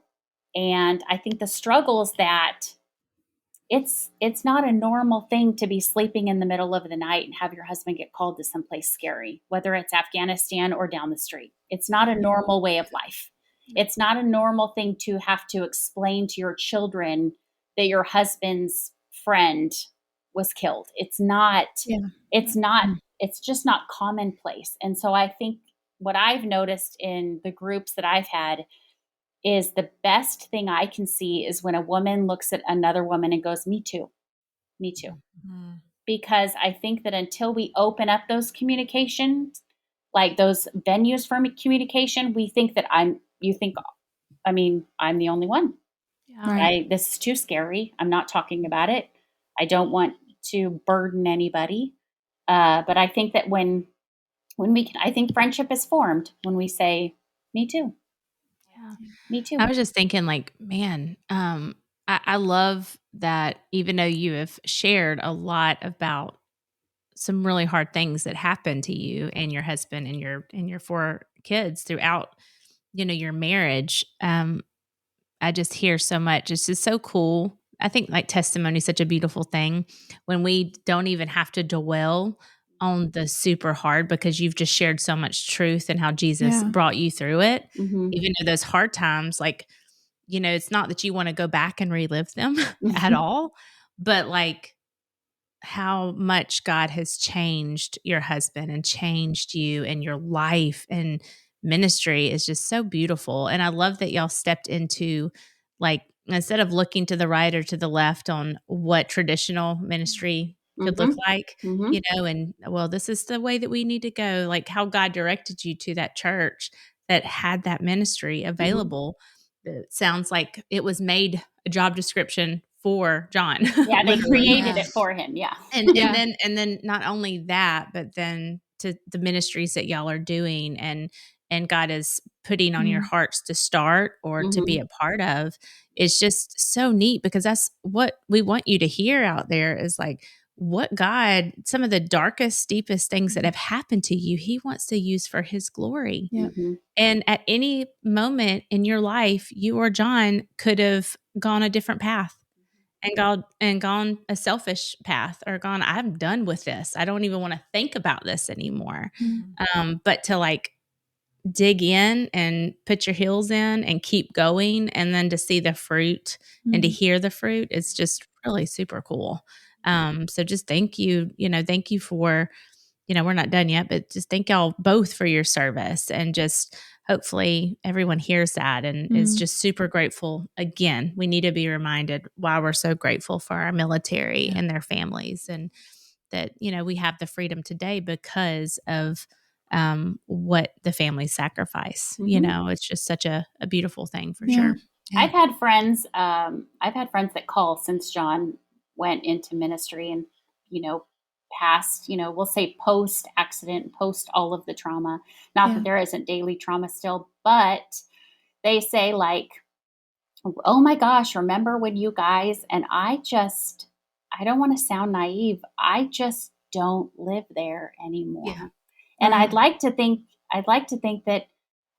And I think the struggle is that it's not a normal thing to be sleeping in the middle of the night and have your husband get called to someplace scary, whether it's Afghanistan or down the street. It's not a normal way of life. It's not a normal thing to have to explain to your children that your husband's friend was killed. It's just not commonplace. And so I think what I've noticed in the groups that I've had is the best thing I can see is when a woman looks at another woman and goes, me too, me too. Mm-hmm. Because I think that until we open up those communications, like those venues for communication, we think that I'm the only one. Yeah. This is too scary. I'm not talking about it. I don't want to burden anybody. But I think that when I think friendship is formed when we say, me too. Yeah. Me too. I was just thinking man, I love that even though you have shared a lot about some really hard things that happened to you and your husband and your 4 kids throughout, your marriage, I just hear so much. It's just so cool. I think testimony is such a beautiful thing when we don't even have to dwell on the super hard because you've just shared so much truth and how Jesus brought you through it. Mm-hmm. Even though those hard times, it's not that you want to go back and relive them at all, but how much God has changed your husband and changed you and your life and ministry is just so beautiful. And I love that y'all stepped into instead of looking to the right or to the left on what traditional ministry could look like, and this is the way that we need to go, how God directed you to that church that had that ministry available. It sounds like it was made a job description for John. Yeah, they created it for him. Yeah. And then not only that, but then to the ministries that y'all are doing and God is putting on your hearts to start or to be a part of. It's just so neat because that's what we want you to hear out there is what God, some of the darkest, deepest things that have happened to you, he wants to use for his glory. Yep. And at any moment in your life, you or John could have gone a different path and gone a selfish path or gone, I'm done with this. I don't even want to think about this anymore. But to dig in and put your heels in and keep going and then to see the fruit and to hear the fruit is just really super cool. So just thank you for, we're not done yet, but just thank y'all both for your service and just hopefully everyone hears that and is just super grateful. Again, we need to be reminded why we're so grateful for our military and their families and that, we have the freedom today because of what the families sacrifice. It's just such a beautiful thing for sure. Yeah. I've had friends that call since John went into ministry and, past, we'll say post accident, post all of the trauma, not that there isn't daily trauma still, but they say oh my gosh, remember when you guys, and I don't want to sound naive. I just don't live there anymore. Yeah. And I'd like to think that,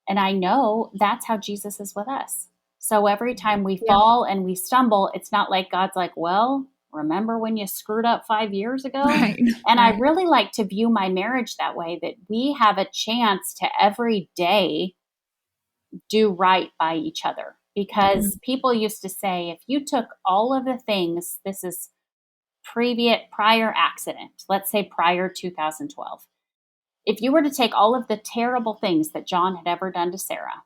and I know that's how Jesus is with us. So every time we fall and we stumble, it's not like God's like, well, remember when you screwed up 5 years ago? Right. And I really like to view my marriage that way, that we have a chance to every day do right by each other. Because people used to say, if you took all of the things, this is prior accident, let's say prior 2012, if you were to take all of the terrible things that John had ever done to Sarah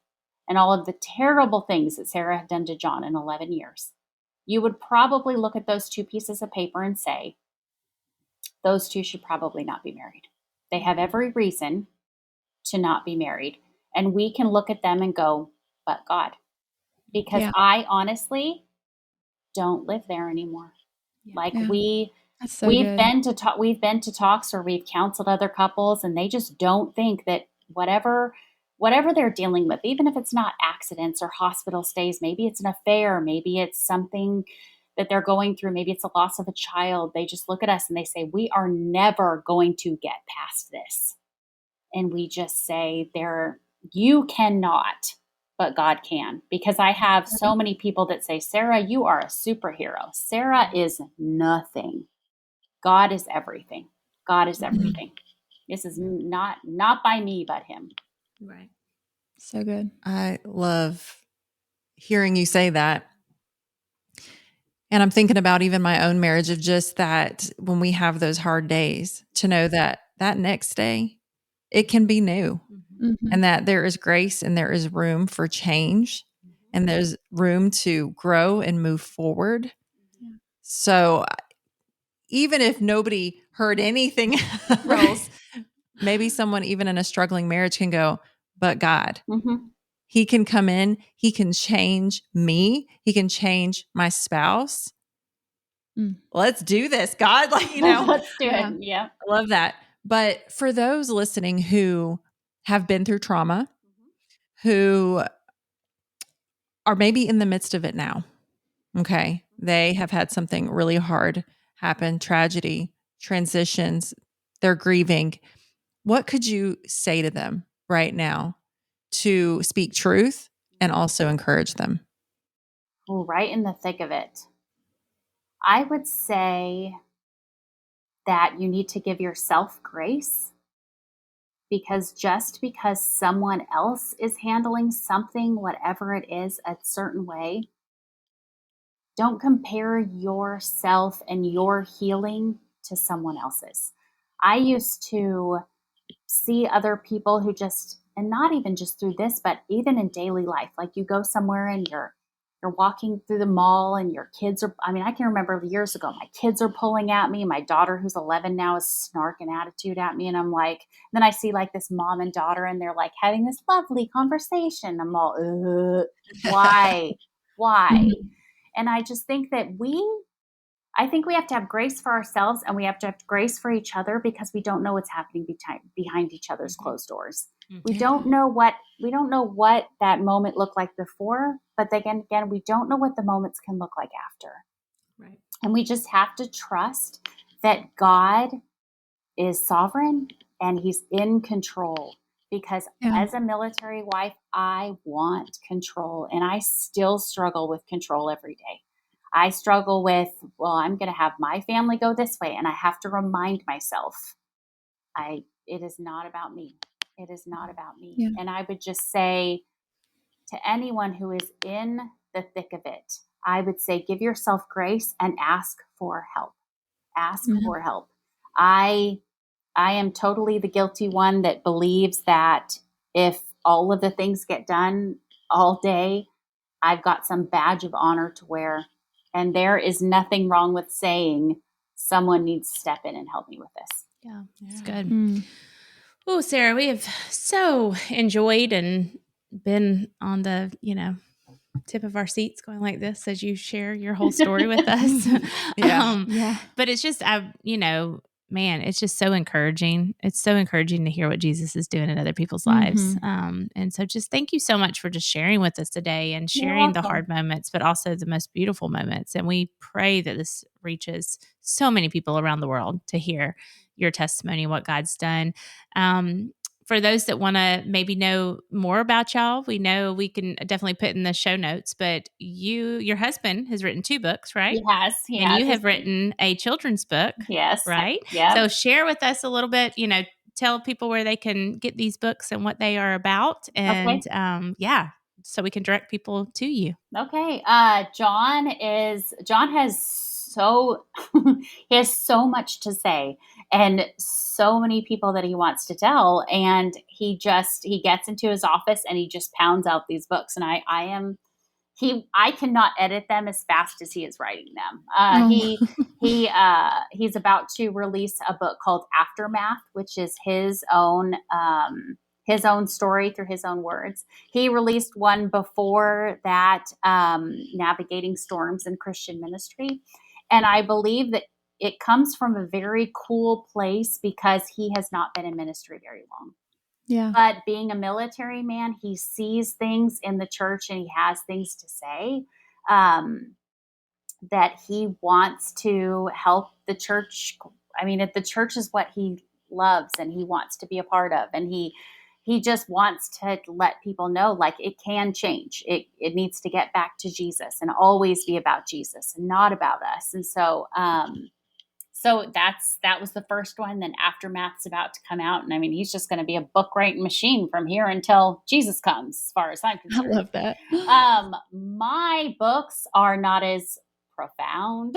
and all of the terrible things that Sarah had done to John in 11 years, you would probably look at those two pieces of paper and say, those two should probably not be married. They have every reason to not be married. And we can look at them and go, but God, because I honestly don't live there anymore. Like we've been to talks where we've counseled other couples, and they just don't think that whatever they're dealing with, even if it's not accidents or hospital stays, maybe it's an affair, maybe it's something that they're going through, maybe it's a loss of a child. They just look at us and they say, we are never going to get past this. And we just say, you cannot, but God can. Because I have so many people that say, Sarah, you are a superhero. Sarah is nothing. God is everything. God is everything. This is not by me, but him. Right. So good. I love hearing you say that. And I'm thinking about even my own marriage of just that when we have those hard days, to know that next day it can be new, and that there is grace and there is room for change, and there's room to grow and move forward. Yeah. So even if nobody heard anything else, maybe someone even in a struggling marriage can go, but God. He can come in, he can change me, he can change my spouse. Let's do this, God. Let's do it. Yeah. I love that. But for those listening who have been through trauma, who are maybe in the midst of it now, okay, they have had something really hard happen, tragedy, transitions, they're grieving. What could you say to them right now to speak truth and also encourage them? Right in the thick of it. I would say that you need to give yourself grace, because just because someone else is handling something, whatever it is, a certain way, don't compare yourself and your healing to someone else's. I used to see other people who just, and not even just through this, but even in daily life, like you go somewhere and you're walking through the mall and your kids are, I can remember years ago, my kids are pulling at me. My daughter, who's 11 now, is snarking attitude at me. And I'm like, then I see like this mom and daughter and they're like having this lovely conversation. I'm all, why? And I just think that I think we have to have grace for ourselves, and we have to have grace for each other, because we don't know what's happening behind each other's closed doors. We don't know what that moment looked like before, but again, we don't know what the moments can look like after. Right. And we just have to trust that God is sovereign and he's in control. Because as a military wife, I want control, and I still struggle with control every day. I struggle with, I'm going to have my family go this way, and I have to remind myself, it is not about me. It is not about me. Yeah. And I would just say to anyone who is in the thick of it, I would say, give yourself grace and ask for help. Ask for help. I am totally the guilty one that believes that if all of the things get done all day, I've got some badge of honor to wear. And there is nothing wrong with saying someone needs to step in and help me with this. Yeah, that's good. Oh, Sarah, we have so enjoyed and been on the, tip of our seats going like this as you share your whole story with us. But it's just, man, it's just so encouraging. It's so encouraging to hear what Jesus is doing in other people's lives. And so just thank you so much for just sharing with us today and sharing the hard moments, but also the most beautiful moments. And we pray that this reaches so many people around the world to hear your testimony, what God's done. For those that want to maybe know more about y'all, we know we can definitely put in the show notes, but your husband has written 2 books, right? He and has. You have written a children's book. Yes. Right? Yeah. So share with us a little bit, tell people where they can get these books and what they are about. And so we can direct people to you. Okay. John has so he has so much to say and so many people that he wants to tell. And he gets into his office and he just pounds out these books. And I cannot edit them as fast as he is writing them. He's about to release a book called Aftermath, which is his own story through his own words. He released one before that, Navigating Storms in Christian Ministry. And I believe that it comes from a very cool place because he has not been in ministry very long. Yeah. But being a military man, he sees things in the church and he has things to say that he wants to help the church. I mean, the church is what he loves and he wants to be a part of. And he just wants to let people know, like, it can change. It needs to get back to Jesus and always be about Jesus and not about us. And so, that was the first one. Then Aftermath's about to come out. And I mean, he's just going to be a book writing machine from here until Jesus comes, as far as I'm concerned. I love that. My books are not as profound.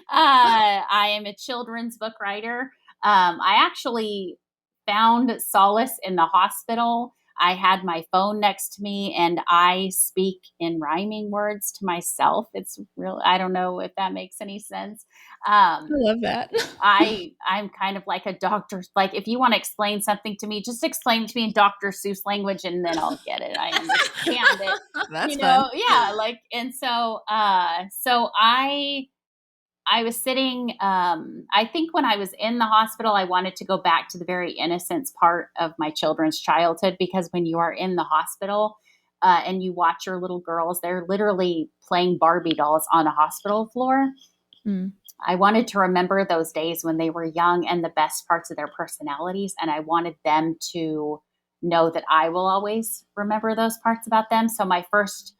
I am a children's book writer. I actually found solace in the hospital. I had my phone next to me and I speak in rhyming words to myself. It's real. I don't know if that makes any sense. I love that. I'm kind of like a doctor. Like, if you want to explain something to me, just explain it to me in Dr. Seuss language and then I'll get it. I understand it. That's fun. Yeah. Like, and so I was sitting, I think when I was in the hospital, I wanted to go back to the very innocence part of my children's childhood, because when you are in the hospital and you watch your little girls, they're literally playing Barbie dolls on a hospital floor. Mm. I wanted to remember those days when they were young and the best parts of their personalities. And I wanted them to know that I will always remember those parts about them. So my first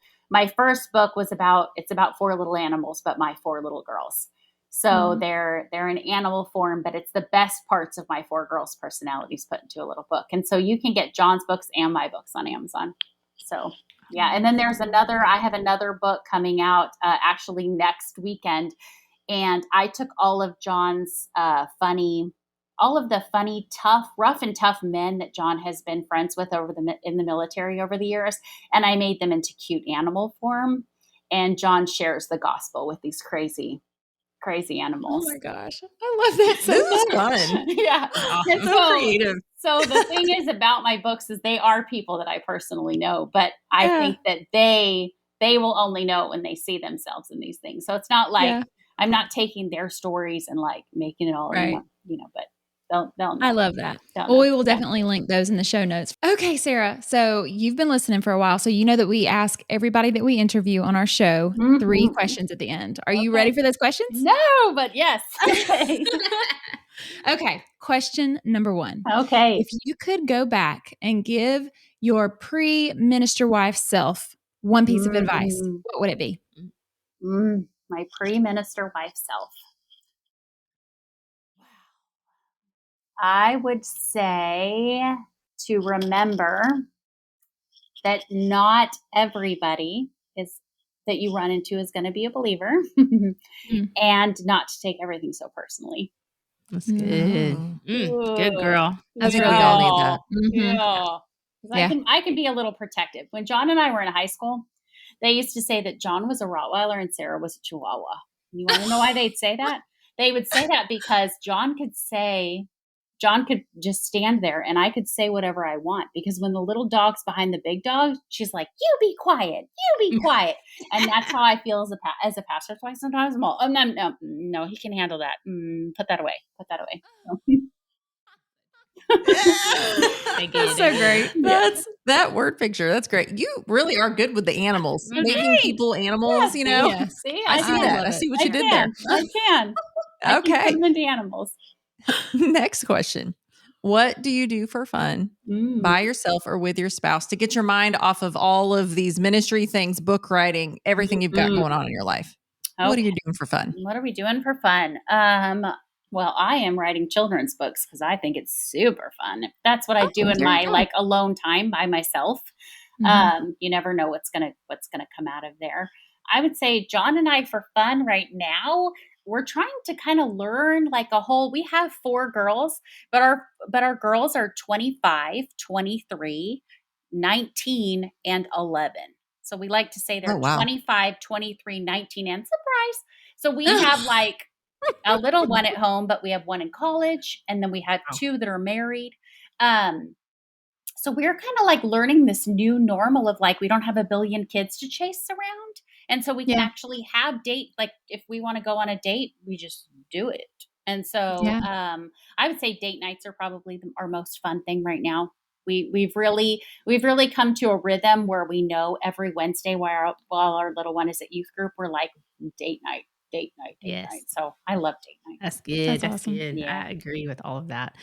book was about 4 little animals, but my 4 little girls. So they're in animal form, but it's the best parts of my 4 girls' personalities put into a little book. And so you can get John's books and my books on Amazon. So yeah. And then I have another book coming out actually next weekend. And I took all of John's funny, tough, rough and tough men that John has been friends with in the military over the years. And I made them into cute animal form. And John shares the gospel with these crazy animals. Oh my gosh. I love that so This is much. fun. Yeah. Awesome. And So creative. So the thing is about my books is they are people that I personally know, but I think that they will only know when they see themselves in these things. So it's not like I'm not taking their stories and like making it all, right. But they'll know. I love that. Well, we will definitely link those in the show notes. Okay, Sarah. So you've been listening for a while. So you know that we ask everybody that we interview on our show 3 questions at the end. Are you ready for those questions? No, but yes. Okay. Okay. Question number 1. Okay. If you could go back and give your pre-minister wife self one piece of advice, what would it be? My pre-minister wife self. I would say to remember that not everybody that you run into is going to be a believer and not to take everything so personally. That's good. Good girl. I think we all need that. Yeah. I can be a little protective. When John and I were in high school, they used to say that John was a Rottweiler and Sarah was a Chihuahua. You want to know why they'd say that? They would say that because John could just stand there and I could say whatever I want, because when the little dog's behind the big dog, she's like, you be quiet. And that's how I feel as a pastor. That's why sometimes I'm all, no, he can handle that. Put that away. That's so great. That word picture. That's great. You really are good with the animals, making people animals, you know? Yes. See, I see that. I see what you did there. I can. Okay. I can put them into animals. Next question. What do you do for fun by yourself or with your spouse to get your mind off of all of these ministry things, book writing, everything you've got going on in your life? Okay. What are you doing for fun? What are we doing for fun? Well, I am writing children's books because I think it's super fun. That's what I do in my alone time by myself. You never know what's gonna come out of there. I would say John and I, for fun right now, we're trying to kind of learn like we have 4 girls, but our girls are 25, 23, 19, and 11. So we like to say they're 25, 23, 19, and surprise. So we have like a little one at home, but we have one in college, and then we have 2 that are married. So we're kind of like learning this new normal of like, we don't have a billion kids to chase around. And so we can actually have like if we want to go on a date, we just do it. And so I would say date nights are probably our most fun thing right now. We've really come to a rhythm where we know every Wednesday while our little one is at youth group, we're like date night. So I love date night. That's good. That's awesome. good. Yeah. I agree with all of that.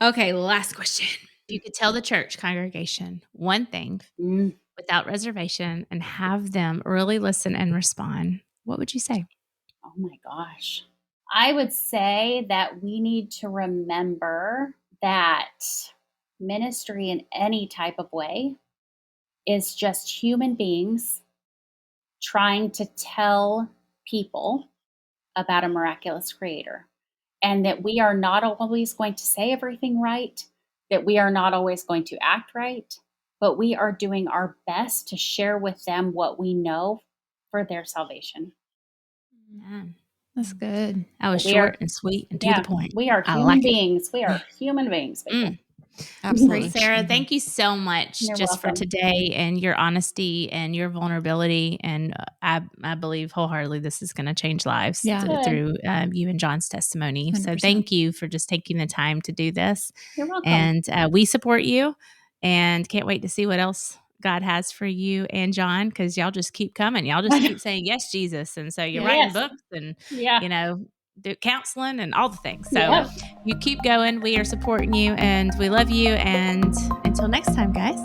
Okay, last question. If you could tell the church congregation one thing without reservation and have them really listen and respond, what would you say? Oh my gosh. I would say that we need to remember that ministry in any type of way is just human beings trying to tell people about a miraculous creator, and that we are not always going to say everything right, that we are not always going to act right, but we are doing our best to share with them what we know for their salvation. That's good. I was short and sweet and to the point. We are human beings. We are human beings. Absolutely. Sarah, thank you so much for today and your honesty and your vulnerability. And I believe wholeheartedly this is going to change lives through you and John's testimony. 100%. So thank you for just taking the time to do this. You're welcome. And we support you and can't wait to see what else God has for you and John, because y'all just keep coming. Y'all just keep saying, yes, Jesus. And so you're writing books and, do counseling and all the things. So you keep going. We are supporting you and we love you. And until next time, guys.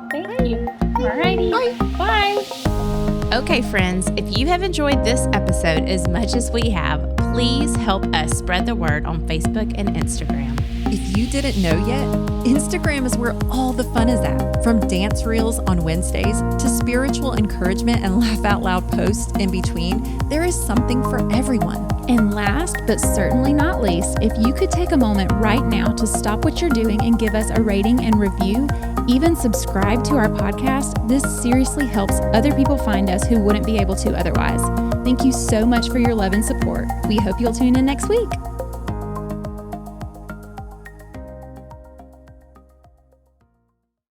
Thank you. All righty. Bye. Okay, friends, if you have enjoyed this episode as much as we have, please help us spread the word on Facebook and Instagram. If you didn't know yet, Instagram is where all the fun is at. From dance reels on Wednesdays to spiritual encouragement and laugh out loud posts in between, there is something for everyone. And last but certainly not least, if you could take a moment right now to stop what you're doing and give us a rating and review, even subscribe to our podcast, this seriously helps other people find us who wouldn't be able to otherwise. Thank you so much for your love and support. We hope you'll tune in next week.